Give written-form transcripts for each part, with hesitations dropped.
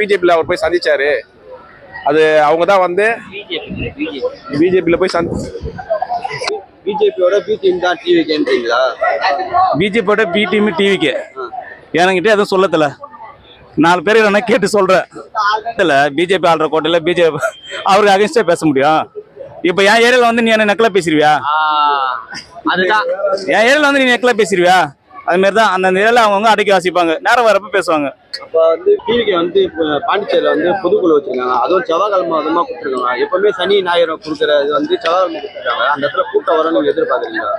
பிஜேபியில் அவர் போய் சந்திச்சாரு. அது அவங்க தான் வந்து பிஜேபியில் போய் பிஜேபியோட பி டீம் தான் டிவிக்கேன்றீங்களா? பிஜேபியோட பி டீம் டிவிக்கு என்கிட்ட எதுவும் சொல்லல. 4 பேர் என்ன கேட்டு சொல்றேன். இல்ல பிஜேபி ஆள்ற கோட்டையில பிஜேபி அவருக்கு அகைன்ஸ்டா பேச முடியும். இப்ப என் ஏரியால வந்து நீ என்ன நக்கலா பேசிடுவியா? அதுதான் என் ஏரியால வந்து நீ நக்கலா பேசிடுவியா? அது மாதிரி தான் அந்த ஏரியால அவங்க அடக்கி வாசிப்பாங்க, நேரம் வரப்ப பேசுவாங்க. அப்ப வந்து டிவிக்கு வந்து பாண்டிச்சேரியில வந்து பொதுக்குழு வச்சிருக்காங்க. அதுவும் செவ்வாய்க்கிழமை அதிகமா கொடுத்துருக்காங்க. எப்பவுமே சனி ஞாயிறு கொடுக்குறது வந்து செவ்வாய்க்கிழமை கொடுத்துருக்காங்க. அந்த இடத்துல கூட்டம் வரும்னு எதிர்பார்க்குறீங்களா?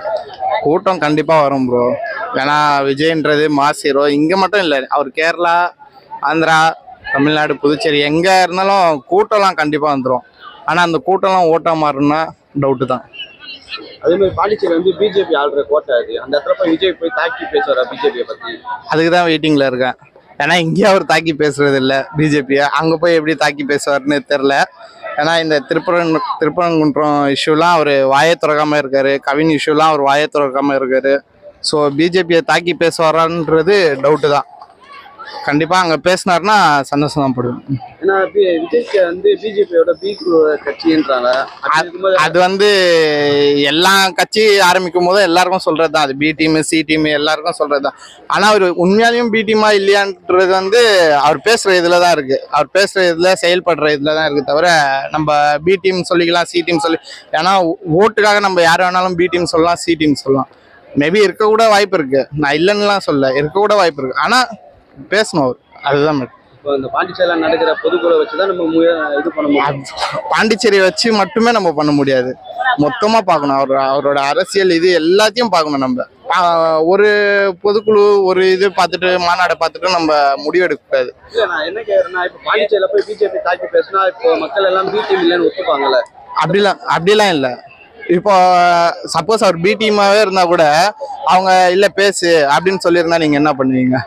கூட்டம் கண்டிப்பா வரும் ப்ரோ. ஏன்னா விஜய்ன்றது மாஸ் ஹீரோ. இங்க மட்டும் இல்லை, அவர் கேரளா, ஆந்திரா, தமிழ்நாடு, புதுச்சேரி எங்க இருந்தாலும் கூட்டம்லாம் கண்டிப்பா வந்துடும். ஆனா அந்த கூட்டம்லாம் ஓட்டா மாறும்னா டவுட்டு தான். அதே மாதிரி பாண்டிச்சேரி வந்து பிஜேபி ஆள்ற கோட்டை அது. அந்த இடத்துல போய் விஜய் போய் தாக்கி பேசுவாரா பிஜேபியை பத்தி? அதுக்கு தான் வெயிட்டிங்ல இருக்கேன். ஏன்னா இங்கேயே அவர் தாக்கி பேசுறது இல்லை பிஜேபியை. அங்கே போய் எப்படி தாக்கி பேசுவார்னு தெரில. ஏன்னா இந்த திருப்பரங்குன்றம் இஷ்யூலாம் அவர் வாயை திறக்காம இருக்காரு. கவின் இஷ்யூலாம் அவர் வாயை திறக்காம இருக்காரு. ஸோ பிஜேபியை தாக்கி பேசுவாரான்றது டவுட்டு தான். கண்டிப்பா அங்க பேசினாருன்னா சந்தோஷம் தான் படுவேன். ஏன்னா விஜய்க்கு வந்து பிஜேபியோட பி கட்சின்றாங்க. அது வந்து எல்லா கட்சி ஆரம்பிக்கும் போதும் எல்லாருக்கும் சொல்றது தான். அது பி டீம், சி டீம் எல்லாருக்கும் சொல்றது தான். ஆனா அவர் உண்மையாலையும் பி டீமா இல்லையான்றது வந்து அவர் பேசுற இதுல தான் இருக்கு. அவர் பேசுற இதுல செயல்படுற இதுல தான் இருக்கு. தவிர நம்ம பி டீம் சொல்லிக்கலாம், சி டீம் சொல்லி. ஏன்னா ஓட்டுக்காக நம்ம யார் வேணாலும் பி டீம் சொல்லலாம், சி டீம் சொல்லலாம். மேபி இருக்க கூட வாய்ப்பு இருக்கு. நான் இல்லைன்னுலாம் சொல்ல, இருக்க கூட வாய்ப்பு இருக்கு. ஆனா பேசணும், அதுதான். இந்த பாண்டிச்சேரியில நடக்கிற பொதுக்குழு வச்சுதான் நம்ம இது பண்ண முடியும். பாண்டிச்சேரி வச்சு மட்டுமே நம்ம பண்ண முடியாது. மொத்தமா பார்க்கணும். அவரோட அரசியல் இது எல்லாத்தையும் பார்க்கணும். நம்ம ஒரு பொதுக்குழு ஒரு இது பார்த்துட்டு மாநாடை பார்த்துட்டு நம்ம முடிவெடுக்க கூடாது. இல்ல நான் என்ன கேக்குறேன்னா, இப்ப பாண்டிச்சேரியில போய் பிஜேபி தாக்கி பேசினா இப்போ மக்கள் எல்லாம் பி டீம் இல்லைன்னு ஒத்துப்பாங்கல்ல? அப்படிலாம் இல்லை. இப்போ சப்போஸ் அவர் பி டீமாவே இருந்தா கூட அவங்க இல்ல பேசு அப்படின்னு சொல்லியிருந்தா நீங்க என்ன பண்ணுவீங்க?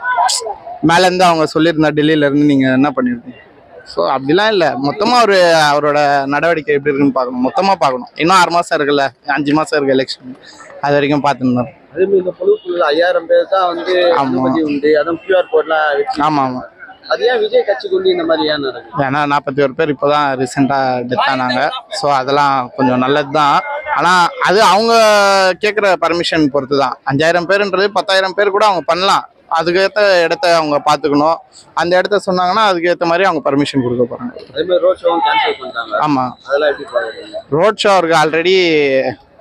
மேல இருந்து அவங்க சொல்லியிருந்தா டெல்லியில இருந்து நீங்க என்ன பண்ணிருக்கீங்க? ஸோ அப்படிலாம் இல்லை. மொத்தமா அவரோட நடவடிக்கை எப்படி இருக்குன்னு பார்க்கணும். மொத்தமா பார்க்கணும். இன்னும் 6 மாசம் இருக்குல்ல, 5 மாசம் இருக்கு எலெக்ஷன். அது வரைக்கும் பார்த்துருந்தோம். அதே மாதிரி இந்த பொதுக்குழு 5000 பேர் தான் வந்து அனுமதி உண்டு. அதுவும் QR கோட்லாம் வச்சு. ஆமா. அது ஏன் விஜய் கட்சிக்கு உண்டு இந்த மாதிரி ஏன் நடக்குது? ஏன்னா 41 பேர் இப்போதான் ரீசெண்டா டெத் ஆனாங்க. ஸோ அதெல்லாம் கொஞ்சம் நல்லது தான். ஆனா அது அவங்க கேட்குற பர்மிஷன் பொறுத்து தான். 5000 பேருன்றது 10,000 பேர் கூட அவங்க பண்ணலாம். அதுக்கேற்ற இடத்த அவங்க பார்த்துக்கணும். அந்த இடத்த சொன்னாங்கன்னா அதுக்கேற்ற மாதிரி அவங்க பர்மிஷன் கொடுக்க போறாங்க. அதே மாதிரி ரோட் ஷோவும் கேன்சல் பண்ணிட்டாங்க. ஆமா, அதெல்லாம் எப்படி பாக்குறீங்க? ரோட் ஷோ அவருக்கு ஆல்ரெடி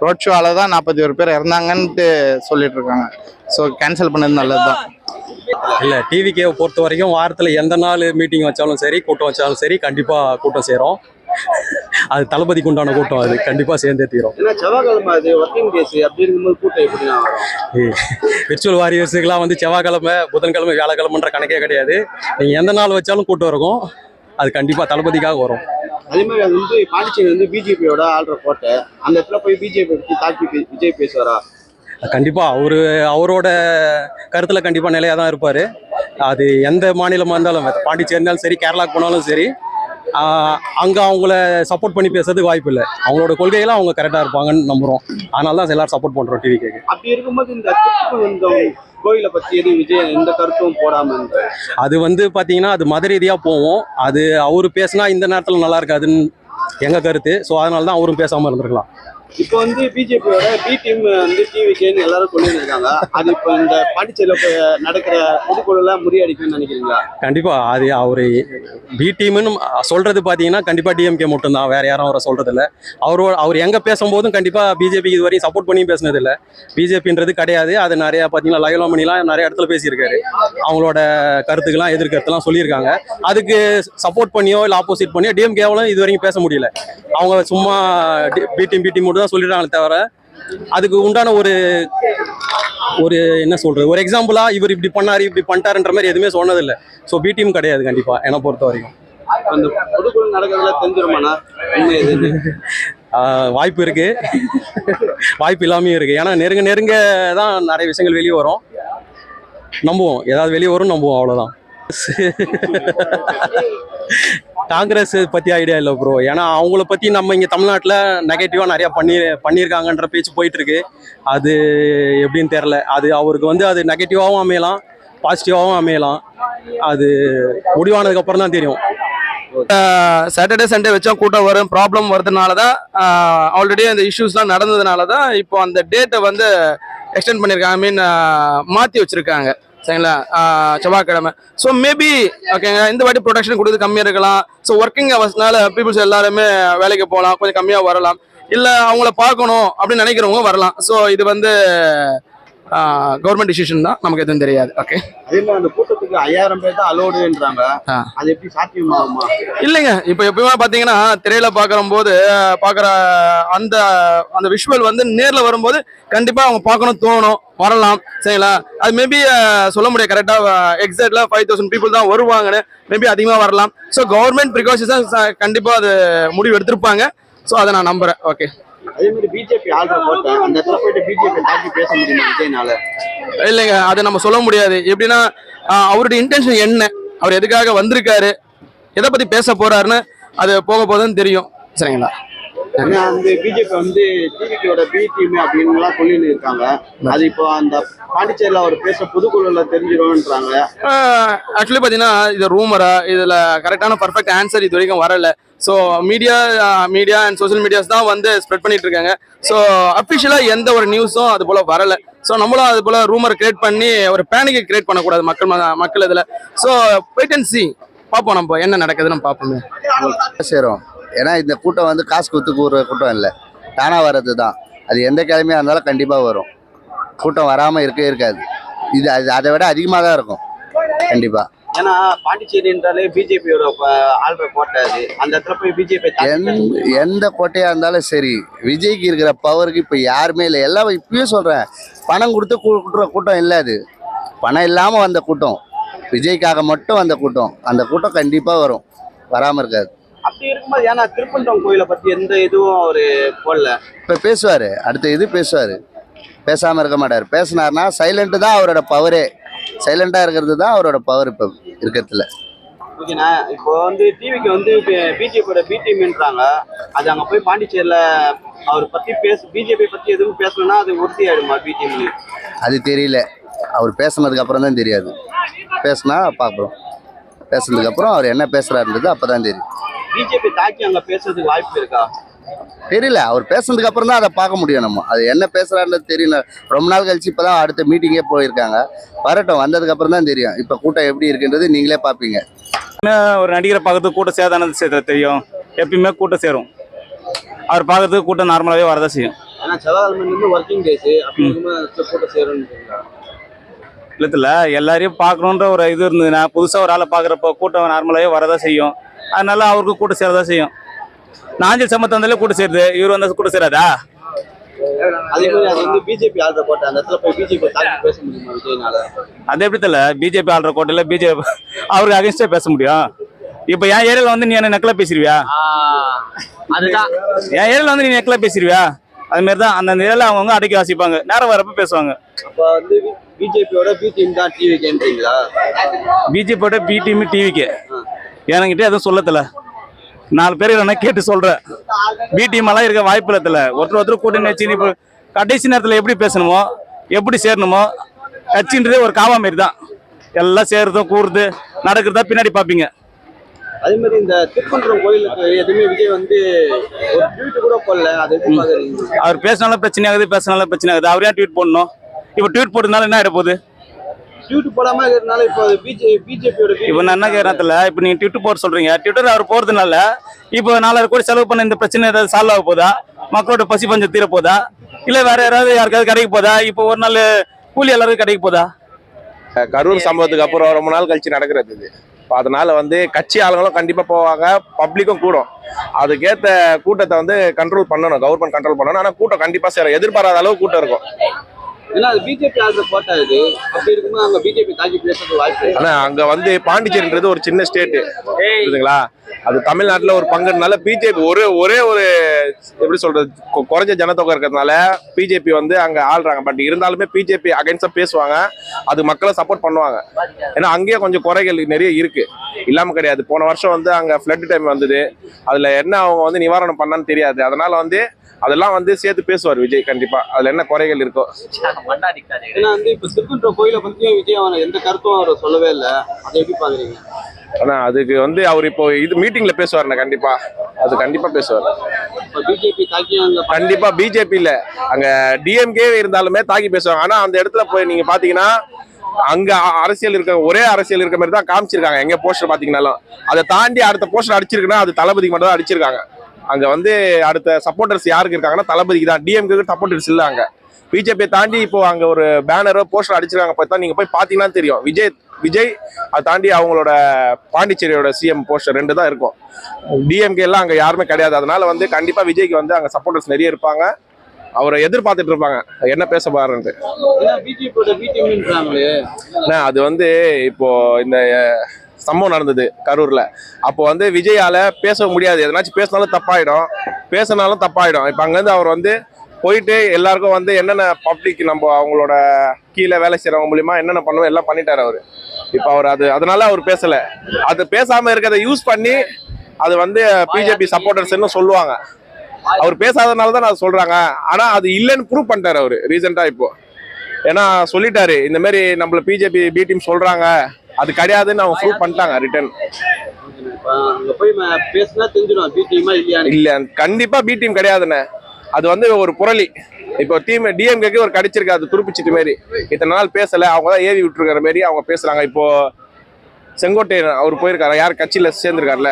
ரோட் ஷோவால தான் 41 பேர் இறந்தாங்கன்ட்டு சொல்லிட்டு இருக்காங்க. ஸோ கேன்சல் பண்ணது நல்லதுதான். இல்லை, டிவிக்கே பொறுத்த வரைக்கும் வாரத்தில் எந்த நாள் மீட்டிங் வச்சாலும் சரி, கூட்டம் வச்சாலும் சரி, கண்டிப்பாக கூட்டம் சேரும். அது தளபதிக்கு உண்டான கூட்டம், அது கண்டிப்பாக சேர்ந்தே தீரும். ஏன்னா செவ்வாய்க்கிழமை அது ஒர்க்கிங் டேஸ். அப்படி இருக்கும்போது கூட்டம் எப்படி வரும்? விர்ச்சுவல் வாரியர்ஸுக்கெல்லாம் வந்து செவ்வாய்க்கிழமை, புதன்கிழமை, வியாழக்கிழமைன்ற கணக்கே கிடையாது. நீங்கள் எந்த நாள் வச்சாலும் கூட்டம் இருக்கும். அது கண்டிப்பாக தளபதிக்காக வரும். அதே மாதிரி அது வந்து பாண்டிச்சேரி வந்து பிஜேபியோட ஆள்ற கோட்டை. அந்த இடத்துல போய் பிஜேபி பற்றி தாக்கி விஜய் பேசுவாரா? கண்டிப்பாக அவரோட கருத்தில் கண்டிப்பாக நிலையாக தான் இருப்பார். அது எந்த மாநிலமாக இருந்தாலும், பாண்டிச்சேரி இருந்தாலும் சரி, கேரளாவுக்கு போனாலும் சரி, அங்கே அவங்கள சப்போர்ட் பண்ணி பேசுறதுக்கு வாய்ப்பு இல்லை. அவங்களோட கொள்கையெல்லாம் அவங்க கரெக்டாக இருப்பாங்கன்னு நம்புகிறோம். அதனால தான் எல்லாரும் சப்போர்ட் பண்ணுறோம் டிவிக்கு. அப்படி இருக்கும்போது இந்த கோயிலை பற்றி எதுவும் விஜய் எந்த கருத்தும் போடாம அது வந்து பார்த்தீங்கன்னா அது மத ரீதியாக போவோம். அது அவரு பேசினா இந்த நேரத்தில் நல்லா இருக்காதுன்னு எங்கள் கருத்து. ஸோ அதனால தான் அவரும் பேசாமல் இருந்திருக்கலாம். இப்போ வந்து பிஜேபியோட பி டீம் வந்து டிவிக்கேன்னு எல்லாரும் சொல்லியிருக்காங்க. அது இப்போ இந்த பாண்டிச்சேரியில் நடக்கிற பொதுக்குழுலாம் முறியடிக்கும்னு நினைக்கிறீங்களா? கண்டிப்பா அது அவரு பி டீம்னு சொல்றது பாத்தீங்கன்னா கண்டிப்பா டிஎம்கே மட்டும்தான், வேற யாரும் அவரை சொல்றது இல்லை. அவர் எங்க பேசும்போதும் கண்டிப்பா பிஜேபிக்கு இதுவரையும் சப்போர்ட் பண்ணி பேசினது இல்லை. பிஜேபின்றது கிடையாது. அது நிறைய பாத்தீங்கன்னா லைவ்லாமணிலாம் நிறைய இடத்துல பேசியிருக்காரு. அவங்களோட கருத்துக்கெல்லாம் எதிர்கருத்துலாம் சொல்லியிருக்காங்க. அதுக்கு சப்போர்ட் பண்ணியோ இல்லை ஆப்போசிட் பண்ணியோ டிஎம்கேவாலும் இது வரைக்கும் பேச முடியல. அவங்க சும்மா பி டீம் மட்டும் தான் சொல்லிடுறாங்களே தவிர அதுக்கு உண்டான ஒரு என்ன சொல்றது, ஒரு எக்ஸாம்பிளா இவர் இப்படி பண்ணாரு இப்படி பண்ணிட்டாருன்ற மாதிரி எதுவுமே சொன்னதில்லை. ஸோ பி டீம் கிடையாது கண்டிப்பா என்னை பொறுத்த வரைக்கும். அந்த பொதுக்குழு நடக்கிறதுல தெரிஞ்சிருமாண்ணா வாய்ப்பு இருக்கு, வாய்ப்பு இல்லாமையும் இருக்கு. ஏன்னா நெருங்க தான் நிறைய விஷயங்கள் வெளியே வரும். நம்புவோம், ஏதாவது வெளியே வரும், நம்புவோம், அவ்வளோதான். காங்கிரஸ் பற்றி ஐடியா இல்லை ப்ரோ. ஏன்னா அவங்கள பற்றி நம்ம இங்கே தமிழ்நாட்டில் நெகட்டிவாக நிறையா பண்ணியிருக்காங்கன்ற பேச்சு போயிட்டுருக்கு. அது எப்படின்னு தெரில. அது அவருக்கு வந்து அது நெகட்டிவாகவும் அமையலாம், பாசிட்டிவாகவும் அமையலாம். அது முடிவானதுக்கு அப்புறம் தான் தெரியும். சாட்டர்டே சண்டே வச்சா கூட்டம் வரும், ப்ராப்ளம் வரதுனால தான் ஆல்ரெடி அந்த இஷ்யூஸ்லாம் நடந்ததுனால தான் இப்போ அந்த டேட்டை வந்து எக்ஸ்டெண்ட் பண்ணியிருக்காங்க. ஐ மீன் மாற்றி வச்சுருக்காங்க சரிங்களா, செவ்வாய்க்கிழமை. ஸோ மேபி ஓகேங்க, இந்த வாட்டி ப்ரொடக்ஷன் கொடுத்து கம்மியாக இருக்கலாம். ஸோ ஒர்க்கிங் ஹவர்ஸ்னால பீப்புள்ஸ் எல்லாருமே வேலைக்கு போகலாம், கொஞ்சம் கம்மியாக வரலாம். இல்லை அவங்கள பார்க்கணும் அப்படின்னு நினைக்கிறவங்க வரலாம். ஸோ இது வந்து கவர்மெண்ட் டிசிஷன் தான், நமக்கு எதுவும் தெரியாது. ஓகே, அதே மாதிரி அந்த கூட்டத்துக்கு 5000 பேர் தான் அலோடுன்றாங்க. அது எப்படி சாத்தியமாகுமா? இல்லைங்க, இப்போ எப்பயுமே பார்த்தீங்கன்னா திரையில பார்க்கும்போது பார்க்குற அந்த அந்த விஷுவல் வந்து நேரில் வரும்போது கண்டிப்பாக அவங்க பார்க்கணும் தோணும், வரலாம் சரிங்களா. அது மேபி சொல்ல முடியாது கரெக்டாக எக்ஸாக்ட்ல 5000 பீப்புள் தான் வருவாங்கன்னு, மேபி அதிகமாக வரலாம். ஸோ கவர்மெண்ட் ப்ரிகாஷன்ஸ் கண்டிப்பாக அது முடிவு எடுத்திருப்பாங்க. ஸோ அதை நான் நம்புறேன். ஓகே, அதே மாதிரி பிஜேபி ஆள்ற போட்டேன், அந்த இடத்துல போயிட்டு பிஜேபி தாக்கி பேச முடியுமா விஜய்னால? இல்லைங்க, அதை நம்ம சொல்ல முடியாது. எப்படின்னா அவருடைய இன்டென்ஷன் என்ன, அவர் எதுக்காக வந்திருக்காரு, எதை பத்தி பேச போறாருன்னு அது போக போதுன்னு தெரியும் சரிங்களா. ஏன்னா வந்து பிஜேபி வந்து டிவிக்கோட பி டீம் அப்படின்னுலாம் சொல்லின்னு இருக்காங்க. அது இப்போ அந்த பாண்டிச்சேரியில் அவர் பேச பொதுக்குழுல தெரிஞ்சிடும்ன்றாங்க. ஆக்சுவலி பார்த்தீங்கன்னா இது ரூமரா, இதில் கரெக்டான பர்ஃபெக்ட் ஆன்சர் இது வரைக்கும் வரல. So media and social medias தான் வந்து ஸ்ப்ரெட் பண்ணிட்டு இருக்காங்க. ஸோ அஃபிஷியலாக எந்த ஒரு நியூஸும் அது போல் வரல. ஸோ நம்மளும் அது போல் ரூமர் கிரியேட் பண்ணி ஒரு பேனிக்கை கிரியேட் பண்ணக்கூடாது மக்கள் இதில். ஸோ வெயிட் அண்ட் see பார்ப்போம், நம்ம என்ன நடக்குதுன்னு பார்ப்போமே. சேரும். ஏன்னா இந்த கூட்டம் வந்து காசு கொடுத்து கூற கூட்டம் இல்லை, தானாக வர்றது தான். அது எந்த கிழமையாக இருந்தாலும் கண்டிப்பாக வரும். கூட்டம் வராமல் இருக்காது. இது அதை விட அதிகமாக தான் இருக்கும் கண்டிப்பாக. ஏன்னா பாண்டிச்சேரின்றாலே பிஜேபியோட ஆள்ற கோட்டை, அது அந்த இடத்துல போய் பிஜேபி எந்த கோட்டையாக இருந்தாலும் சரி, விஜய்க்கு இருக்கிற பவருக்கு இப்போ யாருமே இல்லை. எல்லாம் இப்பயும் சொல்கிறேன், பணம் கொடுத்து கூட்டுற கூட்டம் இல்லை. அது பணம் இல்லாமல் வந்த கூட்டம், விஜய்க்காக மட்டும் வந்த கூட்டம். அந்த கூட்டம் கண்டிப்பாக வரும், வராமல் இருக்காது. அப்படி இருக்கும்போது ஏன்னா திருப்பந்தம் கோயிலை பத்தி எந்த இதுவும் அவரு போடல. இப்போ பேசுவார், அடுத்த இது பேசுவார், பேசாமல் இருக்க மாட்டார். பேசினார்னா சைலண்ட்டு தான் அவரோட பவரே. சைலண்டாக இருக்கிறது தான் அவரோட பவர் இப்போ இருக்கிறதுல. ஓகேண்ணா, இப்போ வந்து டிவிக்கு வந்து பிஜேபியோட பி டீம்ன்றாங்க. அது அங்கே போய் பாண்டிச்சேரியில் அவர் பற்றி பிஜேபி பற்றி எதுவும் பேசணும்னா அது உறுதி ஆயிடுமா பி டீம்னு? அது தெரியல, அவர் பேசுனதுக்கு அப்புறம் தான் தெரியாது. பேசினா பார்க்குறோம், பேசுனதுக்கப்புறம் அவர் என்ன பேசுகிறாருன்றது அப்போ தான் தெரியும். பிஜேபி தாக்கி அங்கே பேசுறதுக்கு வாய்ப்பு இருக்கா? தெரியல, அவர் பேசுனதுக்கு அப்புறம் தான் அதை பார்க்க முடியும். நம்ம அது என்ன பேசுகிறாருன்றது தெரியல. ரொம்ப நாள் கழிச்சு இப்போ தான் அடுத்த மீட்டிங்கே போயிருக்காங்க. வரட்டும், வந்ததுக்கப்புறம் தான் தெரியும் இப்போ கூட்டம் எப்படி இருக்குன்றது நீங்களே பார்ப்பீங்க. ஒரு நடிகரை பார்க்கறதுக்கு கூட்டம் சேதானது தெரியும், எப்பயுமே கூட்டம் சேரும். அவர் பார்க்கறதுக்கு கூட்டம் நார்மலாகவே வரதான் செய்யும். ஏன்னா செவ்வாய்க்கிழமை ஒர்க்கிங் டேஸ், அப்படி கூட்டம் சேரும்னு இல்லத்துல எல்லாரையும் பார்க்கணுன்ற ஒரு இது இருந்ததுன்னா புதுசாக ஒரு ஆளை பார்க்குறப்போ கூட்டம் நார்மலாகவே வரதான் செய்யும். அதனால அவருக்கு கூட்டம் சேரதான் செய்யும். நாஞ்சில் சமத்து வந்தாலே கூட்டம் சேருது, இவர் வந்தால் கூட்டம் சேராதா? அதே மாதிரி அது வந்து பிஜேபி ஆள்ற கோட்டை, அந்த இடத்துல போய் பிஜேபி தாக்கி பேச முடியுமா விஜய்னால? அது எப்படி தெரியல, பிஜேபி ஆள்ற கோட்டையில் பிஜேபி அவருக்கு அகேன்ஸ்டா பேச முடியும். இப்போ என் ஏரியாவில் வந்து நீ என்ன நக்கலா பேசிடுவியா? அதுதான் என் ஏரியாவில் வந்து நீ நக்கலா பேசிடுவியா? அது மாதிரி தான் அந்த ஏரியாவில் அவங்கவுங்க அடக்கி வாசிப்பாங்க, நேரம் வரப்ப பேசுவாங்க. அப்போ வந்து பிஜேபியோட பி டீம் தான் டிவிக்கேன்றீங்களா? பிஜேபியோட பி டீம் டிவிக்கு என்கிட்ட எதுவும் சொல்லத்துல, 4 பேர் என்ன கேட்டு சொல்றேன். பி டீம் எல்லாம் இருக்க வாய்ப்பு இல்லத்துல. ஒருத்தர் கூட்டணி வச்சு இப்போ கடைசி நேரத்தில் எப்படி பேசணுமோ எப்படி சேரணுமோ கட்சின்றதே ஒரு காவா மாரி தான். எல்லாம் சேர்றதும் கூறுது நடக்கிறதா பின்னாடி பார்ப்பீங்க. அதே மாதிரி இந்த திருப்பன்றம் கோயிலுக்கு எதுவுமே விஜய் வந்து ஒரு ட்வீட் கூட போடல, அது எப்படி பாக்குறீங்க? அவர் பேசினாலும் பிரச்சனை ஆகுது, பேசினாலும் பிரச்சனை ஆகுது. அவர் ஏன் ட்வீட் போடணும்? இப்போ ட்வீட் போட்டதுனால என்ன ஆகிட போகுது? ட்வீட் போடாம இருக்கிறதுனால இப்போ பிஜேபியோட இப்போ நான் என்ன கேட்கறதுல, இப்போ நீங்க ட்விட்டர் போட சொல்றீங்க, ட்விட்டர் அவர் போறதுனால இப்போ 4000 கோடி செலவு பண்ண இந்த பிரச்சனை ஏதாவது சால்வ் ஆக போதா? மக்களோட பசி பஞ்சம் தீர போதா? இல்ல வேற யாருக்காவது கிடைக்க போதா? இப்போ ஒரு நாள் கூலி எல்லாருக்கும் கிடைக்க போதா? கரூர் சம்பவத்துக்கு அப்புறம் ரொம்ப நாள் கழிச்சு நடக்கிறது இது. அதனால வந்து கட்சி ஆளுங்களும் கண்டிப்பா போவாங்க, பப்ளிக்கும் கூடும். அதுக்கேற்ற கூட்டத்தை வந்து கண்ட்ரோல் பண்ணணும், கவர்மெண்ட் கண்ட்ரோல் பண்ணணும். ஆனா கூட்டம் கண்டிப்பா சேரும், எதிர்பாராத அளவு கூட்டம் இருக்கும். ஏன்னா அது பிஜேபி ஆள்ற கோட்டை, இது அப்படி இருக்கும்போது அங்க பிஜேபி தாக்கி பேசுறது வாய்ப்பு. ஆனா அங்க வந்து பாண்டிச்சேரின்றது ஒரு சின்ன ஸ்டேட் புரியுதுங்களா, அது தமிழ்நாட்டுல ஒரு பங்குனால பிஜேபி ஒரே ஒரு எப்படி சொல்றது குறைஞ்ச ஜனத்தொகை இருக்கிறதுனால பிஜேபி வந்து அங்க ஆள்றாங்க. பட் இருந்தாலுமே பிஜேபி அகைன்ஸ்டா பேசுவாங்க, அது மக்களை சப்போர்ட் பண்ணுவாங்க. ஏன்னா அங்கேயே கொஞ்சம் குறைகள் நிறைய இருக்கு, இல்லாம கிடையாது. போன வருஷம் வந்து அங்க ஃப்ளட் டைம் வந்தது, அதுல என்ன அவங்க வந்து நிவாரணம் பண்ணான்னு தெரியாது. அதனால வந்து அதெல்லாம் வந்து சேர்த்து பேசுவார் விஜய் கண்டிப்பா, அதுல என்ன குறைகள் இருக்கோ. ஏன்னா வந்து இப்ப திருக்குன்ற கோயிலை பத்தியும் விஜய் அவன் எந்த கருத்தும் அவர் சொல்லவே இல்லை. அதை எப்படி பாக்குறீங்க? ஆனா அதுக்கு வந்து அவர் இப்போ இது மீட்டிங்ல பேசுவாருண்ணே, கண்டிப்பா அது கண்டிப்பா பேசுவார். இப்ப பிஜேபி தாக்கி அங்க கண்டிப்பா பிஜேபி இல்ல, அங்க டிஎம்கே இருந்தாலுமே தாக்கி பேசுவாங்க. ஆனா அந்த இடத்துல போய் நீங்க பாத்தீங்கன்னா அங்க அரசியல் இருக்க ஒரே அரசியல் இருக்க மாதிரி தான் காமிச்சிருக்காங்க. எங்க போஸ்டர் பாத்தீங்கன்னாலும் அதை தாண்டி அடுத்த போஸ்டர் அடிச்சிருக்குன்னா அது தளபதிக்கு மட்டும் தான் அடிச்சிருக்காங்க. அங்க வந்து அடுத்த சப்போர்ட்டர்ஸ் யாருக்கு இருக்காங்கன்னா தளபதிக்கு தான், டிஎம்கே சப்போர்ட்டர்ஸ் இல்ல. அங்க பிஜேபியை தாண்டி இப்போ அங்க ஒரு பேனரோ போஸ்டர் அடிச்சிருக்காங்க பார்த்தா நீங்க போய் பாத்தீங்கன்னா தெரியும். விஜய் அதை தாண்டி அவங்களோட பாண்டிச்சேரியோட சிஎம் போஸ்டர் 2 தான் இருக்கும். டிஎம்கே எல்லாம் அங்க யாருமே கிடையாது. அதனால வந்து கண்டிப்பா விஜய்க்கு வந்து அங்க சப்போர்ட்டர்ஸ் நிறைய இருப்பாங்க, அவரை எதிர்பார்த்துட்டு இருப்பாங்க என்ன பேச பாருன்ட்டு. பிஜேபியோட பி டீம்ன்றாங்களே. அது வந்து இப்போ இந்த சம்பவம் நடந்தது கரூர்ல, அப்போ வந்து விஜயால பேச முடியாது, எதனாச்சும் பேசினாலும் தப்பாயிடும், பேசினாலும் தப்பாயிடும். இப்போ அங்கேருந்து அவர் வந்து போயிட்டு எல்லாருக்கும் வந்து என்னென்ன பப்ளிக் நம்ம அவங்களோட கீழே வேலை செய்யறவங்க மூலியமா என்னென்ன பண்ணுவோம் எல்லாம் பண்ணிட்டாரு அவரு. இப்போ அவர் அதனால அவர் பேசல, அது பேசாம இருக்கிறத யூஸ் பண்ணி அது வந்து பிஜேபி சப்போர்ட்டர்ஸ்ன்னு சொல்லுவாங்க. அவர் பேசாதனால தான் நான் சொல்றாங்க. ஆனா அது இல்லைன்னு ப்ரூவ் பண்ணிட்டாரு அவரு ரீசெண்டா இப்போ. ஏன்னா சொல்லிட்டாரு இந்த மாதிரி நம்மள பிஜேபி பி டீம் சொல்றாங்க, அது கிடையாதுன்னு அவங்க ப்ரூவ் பண்ணிட்டாங்க ரிட்டர்ன். அங்க போய் பேசினா தெரிஞ்சிடும் பி டீமா இல்லையா. இல்ல கண்டிப்பா பி டீம் கிடையாதுன்னு, அது வந்து ஒரு புரளி. இப்போ டீம் டிஎம்கேக்கு ஒரு கடிச்சிருக்கு, அது துருப்பிச்சிட்டு மாரி இத்தனை நாள் பேசல, அவங்க தான் ஏவி விட்டுருக்கிற மாரி அவங்க பேசுறாங்க. இப்போ செங்கோட்டையன் அவர் போயிருக்காரு, யார் கட்சியில சேர்ந்திருக்காருல,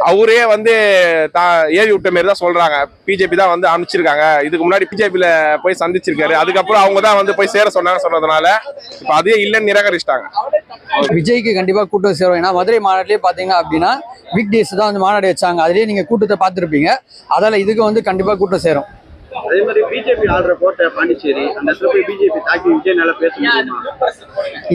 அவரே வந்து ஏவி விட்ட மாரி தான் சொல்றாங்க. பிஜேபி தான் வந்து அனுப்பிச்சிருக்காங்க, இதுக்கு முன்னாடி பிஜேபியில போய் சந்திச்சிருக்காரு, அதுக்கப்புறம் அவங்க தான் வந்து போய் சேர சொன்னதுனால இப்போ அதே இல்லைன்னு நிராகரிச்சிட்டாங்க. விஜய்க்கு கண்டிப்பா கூட்டம் சேரும். ஏன்னா மதுரை மாநாட்டிலே பாத்தீங்க அப்படின்னா வீக் டேஸ் தான் வந்து மாநாடு வச்சாங்க, அதுலயே நீங்க கூட்டத்தை பார்த்துருப்பீங்க. அதால இதுக்கு வந்து கண்டிப்பா கூட்டம் சேரும். அதே மாதிரி பிஜேபி ஆள்ற கோட்டை பாண்டிச்சேரி, அந்த இடத்துல போய் பிஜேபி தாக்கி விஜய் நல்லா பேச முடியுமா?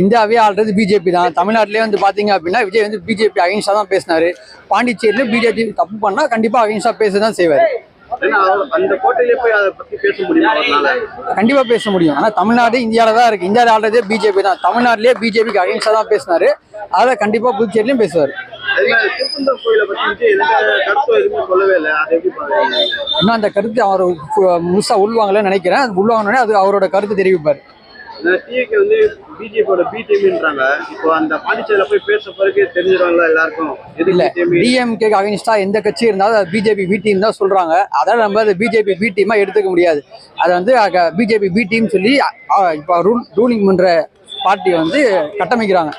இந்தியாவே ஆள்றது பிஜேபி தான். தமிழ்நாட்டிலே வந்து பாத்தீங்க அப்படின்னா விஜய் வந்து பிஜேபி அகைன்ஸ்டா தான் பேசினாரு. பாண்டிச்சேரியில பிஜேபி தப்பு பண்ணா கண்டிப்பா அகைன்ஸ்டா பேசதான் செய்வாரு. அந்த கோட்டையிலே போய் அதை பத்தி பேச முடியுமா அவரால? கண்டிப்பா பேச முடியும். ஆனா தமிழ்நாடு இந்தியாவில தான் இருக்கு, இந்தியாவில் ஆள்றதே பிஜேபி தான். தமிழ்நாட்டிலேயே பிஜேபிக்கு அகைன்ஸ்டா தான் பேசினாரு, அதை கண்டிப்பா புதுச்சேரியிலும் பேசுவார். அதே மாதிரி திருப்பந்தூர் கோயிலை பத்தி விஜய் எந்த கருத்தும் எதுவுமே சொல்லவே இல்லை, அதை எப்படி பாக்குறீங்க? இன்னும் அந்த கருத்து அவர் முழுசா உள்வாங்கலன்னு நினைக்கிறேன். அது உள்வாங்கனே அது அவரோட கருத்து தெரிவிப்பார். டிவிக்கு வந்து பிஜேபியோட பி டீம்ன்றாங்க. இப்போ அந்த பாண்டிச்சேரியில போய் பேச பிறகு தெரிஞ்சிடும்ல எல்லாருக்கும். இல்ல டிஎம்கே அகைன்ஸ்டா எந்த கட்சி இருந்தாலும் அது பிஜேபி பி டீம் தான் சொல்றாங்க. அதான் நம்ம அது பிஜேபி பி டீமா எடுத்துக்க முடியாது. அதை வந்து பிஜேபி பி டீம் சொல்லி இப்போ ரூலிங் பண்ற பார்ட்டியை வந்து கட்டமைக்கிறாங்க.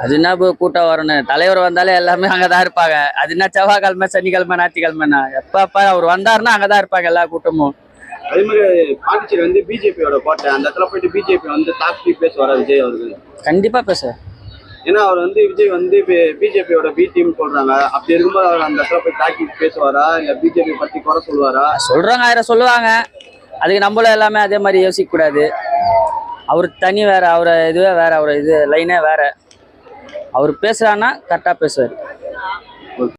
அது என்ன கூட்டம் வரணும், தலைவர் வந்தாலே எல்லாமே அங்கதான் இருப்பாங்க. அது என்ன செவ்வாய்க்கிழமை சனிக்கிழமை ஞாயிற்றுக்கிழமைனா எப்ப அவர் வந்தாருன்னா அங்கதான் இருப்பாங்க எல்லா கூட்டமும். அதே மாதிரி பாண்டிச்சேரி வந்து பிஜேபியோட கோட்டை, அந்த இடத்துல போயிட்டு பிஜேபி வந்து தாக்கி பேசுவாரா விஜய் அவர்கள்? கண்டிப்பா பேச. ஏன்னா அவர் வந்து விஜய் வந்து பிஜேபியோட பி டீம் சொல்றாங்க. அப்படி இருக்கும்போது அவர் அந்த இடத்துல போய் தாக்கி பேசுவாரா, இல்ல பிஜேபி பத்தி குறை சொல்லுவாரா? சொல்றாங்க, 1000 சொல்லுவாங்க. அதுக்கு நம்மளும் எல்லாமே அதே மாதிரி யோசிக்க கூடாது. அவர் தனி வேற, அவரை இதுவே வேற, அவரை இது லைனே வேற. அவர் பேசுறான்னா கரெக்டா பேசுவார்.